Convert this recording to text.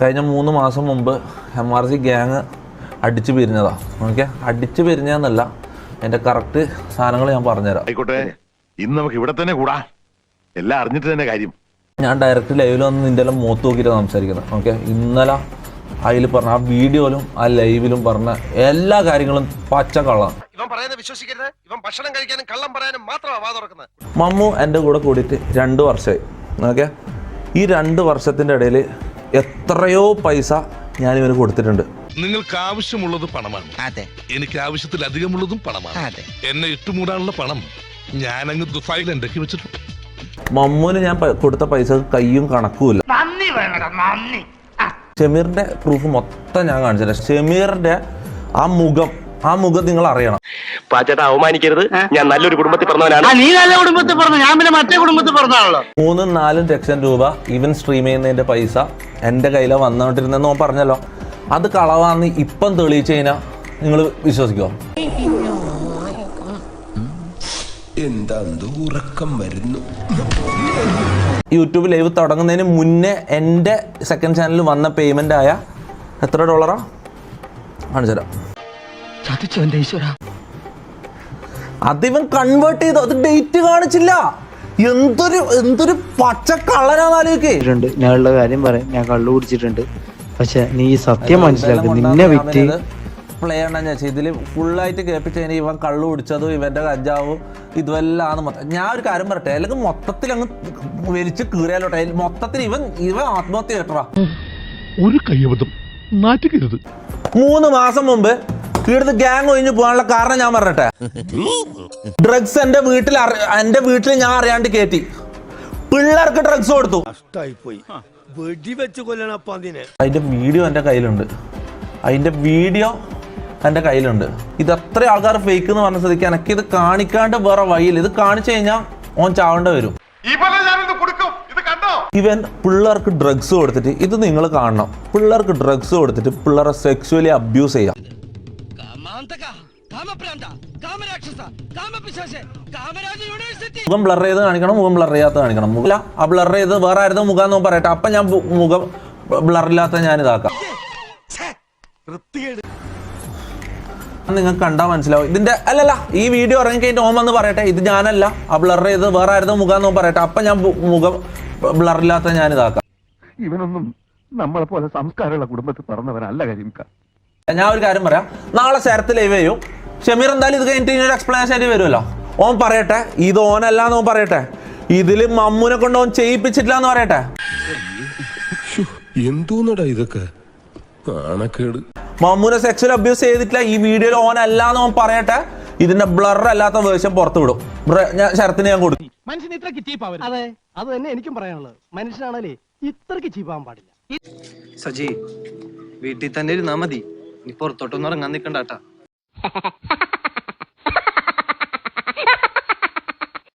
കഴിഞ്ഞ 3 മാസം മുമ്പ് MRC ഗ്യാങ് അടിച്ചു പിരിഞ്ഞതാണ്. ഓക്കെ, അടിച്ചു പിരിഞ്ഞെന്നല്ല, എൻ്റെ കറക്റ്റ് സാധനങ്ങൾ ഞാൻ പറഞ്ഞുതരാം. ആയിക്കോട്ടെ, ഇന്ന് നമുക്ക് ഇവിടെ തന്നെ കൂടാ, എല്ലാം അറിഞ്ഞിട്ട് തന്നെ കാര്യം. ഞാൻ ഡയറക്റ്റ് ലൈവിൽ വന്ന് നിൻ്റെ എല്ലാം മുഖത്ത് നോക്കിയിട്ടാണ് സംസാരിക്കുന്നത്. ഓക്കെ, ഇന്നലെ അതിൽ പറഞ്ഞ ആ വീഡിയോയിലും ആ ലൈവിലും പറഞ്ഞ എല്ലാ കാര്യങ്ങളും പച്ചക്കള്ളാണ്. മമ്മു എൻ്റെ കൂടെ കൂടിയിട്ട് 2 വർഷമായി. ഓക്കെ, ഈ 2 വർഷത്തിൻ്റെ ഇടയിൽ എത്രയോ പൈസ ഞാൻ ഇവന് കൊടുത്തിട്ടുണ്ട്. നിങ്ങൾക്ക് ആവശ്യമുള്ളത് പണമാണ്. അതെ, എനിക്ക് ആവശ്യത്തിലധികമുള്ളതും പണമാണ്. അതെ, എന്നെ ഇട്ടുമൂടാനുള്ള പണം ഞാനങ്ങ് ദുഫായിൽ ഉണ്ടാക്കി വെച്ചിട്ടുണ്ട്. മമ്മൂന് ഞാൻ കൊടുത്ത പൈസ കയ്യും കണക്കുമില്ല. ഷമീറിന്റെ പ്രൂഫ് മൊത്തം ഞാൻ കാണിച്ചില്ല. ഷമീറിന്റെ ആ മുഖം നിങ്ങൾ അറിയണം. പാച്ചേട്ടാ, അവമാനിക്കരുത്. ഞാൻ നല്ലൊരു കുടുംബത്തിൽ പറഞ്ഞവനാണ്. നീ നല്ല കുടുംബത്തിൽ പറഞ്ഞു, ഞാൻ പിന്നെ മറ്റേ കുടുംബത്തിൽ പറഞ്ഞാണല്ലോ. 3-4 ലക്ഷം രൂപ ഇവൻ സ്ട്രീം ചെയ്യുന്നതിന്റെ പൈസ എൻ്റെ കയ്യിലാണ് വന്നുകൊണ്ടിരുന്നെന്ന് ഓൻ പറഞ്ഞല്ലോ. അത് കളവാന്ന് ഇപ്പം തെളിയിച്ചു കഴിഞ്ഞാൽ നിങ്ങൾ വിശ്വസിക്കുമോ? എന്താ ഉറക്കം വരുന്നു. യൂട്യൂബ് ലൈവ് തുടങ്ങുന്നതിന് മുന്നേ എൻ്റെ സെക്കൻഡ് ചാനലിൽ വന്ന പേയ്മെൻ്റ് ആയ എത്ര ഡോളറാ കാണിച്ചുതരാം. അതിവൻ കൺവേർട്ട് ചെയ്തു, അത് ഡേറ്റ് കാണിച്ചില്ല. എന്തൊരു പച്ചക്കള്ളനാലോചിക്കേ. ഞാനുള്ള കാര്യം പറയാം, ഞാൻ കള്ളു കുടിച്ചിട്ടുണ്ട്. പക്ഷെ നീ സത്യം മനസ്സിലാക്കി, നിന്നെ വിറ്റ് പ്ലേ ചെയ്യണം. ഞാൻ ഇതിൽ ഫുള്ളായിട്ട് കേൾപ്പിച്ച് കഴിഞ്ഞാൽ ഇവൻ കള്ളു കുടിച്ചതും ഇവൻ്റെ കഞ്ചാവും ഇതുമെല്ലാം മൊത്തം. ഞാൻ ഒരു കാര്യം പറയട്ടെ, അല്ലെങ്കിൽ മൊത്തത്തിൽ അങ്ങ് വലിച്ച് കീറിയാലോട്ടെ. മൊത്തത്തിൽ ഇവൻ ആത്മഹത്യ കേട്ടറാ. ഒരു കയ്യബദ്ധം നാറ്റുകരുത്. 3 മാസം മുമ്പ് ഇവിടുന്ന് ഗ്യാങ് ഒഴിഞ്ഞു പോകാനുള്ള കാരണം ഞാൻ പറഞ്ഞട്ടെ. ഡ്രഗ്സ് എൻ്റെ വീട്ടിൽ ഞാൻ അറിയാണ്ട് കയറ്റി പിള്ളേർക്ക് ഡ്രഗ്സ് കൊടുത്തു. അതിന്റെ വീഡിയോ എൻ്റെ കയ്യിലുണ്ട്. ഇത് എത്ര ആൾക്കാർ ഫേക്ക് എന്ന് പറഞ്ഞ സ്ഥിതിക്ക് എനിക്കിത് കാണിക്കാണ്ട് വേറെ വഴിയില്ല. ഇത് കാണിച്ചു കഴിഞ്ഞാൽ ഓൻ ചാവേണ്ട വരും. ഇവൻ പിള്ളേർക്ക് ഡ്രഗ്സ് കൊടുത്തിട്ട്, ഇത് നിങ്ങൾ കാണണം, പിള്ളേർക്ക് ഡ്രഗ്സ് കൊടുത്തിട്ട് പിള്ളേരെ സെക്സ്വലി അബ്യൂസ് ചെയ്യാം. മുഖം ബ്ലർ ചെയ്ത് കാണിക്കണം, മുഖം ബ്ലർ ചെയ്യാത്ത കാണിക്കണം. മുഖം ആ ബ്ലർ ചെയ്ത് വേറെ ആയിരുന്നു മുഖം എന്ന് പറയട്ടെ, അപ്പൊ ഞാൻ മുഖം ബ്ലറില്ലാത്ത ഞാൻ ഇതാക്കാം. നിങ്ങൾക്ക് കണ്ടാൽ മനസ്സിലാവും ഇതിന്റെ. അല്ലല്ല, ഈ വീഡിയോ ഇറങ്ങി കഴിഞ്ഞിട്ട് ഓം എന്ന് പറയട്ടെ, ഇത് ഞാനല്ല, ആ ബ്ലർ ചെയ്ത് വേറെ ആയിരുന്നു മുഖം എന്ന് പറയട്ടെ, അപ്പൊ ഞാൻ മുഖം ബ്ലറില്ലാത്ത ഞാൻ ഇതാക്കാം. ഇവനൊന്നും നമ്മളെ പോലെ സംസ്കാരമുള്ള കുടുംബത്തിൽ പറഞ്ഞവനല്ല കരിമിക്ക. ഞാൻ ഒരു കാര്യം പറയാം, നാളെ ശരത്ത് ലൈവ് ചെയ്യും. ഷമീർ എന്തായാലും ഇത് കഴിഞ്ഞിട്ട് ഇനി ഒരു എക്സ്പ്ലനേഷൻ ആയിട്ട് വരുമല്ലോ. ഓൻ പറയട്ടെ ഇത് ഓനല്ല എന്ന് ഓൻ പറയട്ടെ, ഇതില് മമ്മൂനെ കൊണ്ട് ഓൻ ചെയ്യിപ്പിച്ചിട്ടില്ല എന്ന് പറയട്ടെ. എന്തോന്നടാ ഇതൊക്കെ കാണക്കേട്. മമ്മൂനെ സെക്സ്വൽ അബ്യൂസ് ചെയ്തിട്ടില്ല ഈ വീഡിയോയിൽ ഓനല്ല എന്ന് ഓൻ പറയട്ടെ. ഇതിന്റെ ബ്ലർ അല്ലാത്ത വേർഷൻ പുറത്തു വിടും. ഞാൻ ശരത്തിന് ഞാൻ കൊടുക്കും. മനുഷ്യൻ ഇത്രക്ക് ചീപ്പാവരുത്. അതെ, അത് തന്നെ എനിക്കും പറയാനുള്ളത്. മനുഷ്യനാണല്ലേ ഇത്രക്ക് ചീപ്പാവാൻ പാടില്ല. സജി, വീട്ടിൽ തന്നെ ഇരുന്നാ മതി, നീ പുറത്തോട്ടൊന്നും ഇറങ്ങാൻ നിൽക്കണ്ടാട്ടാ.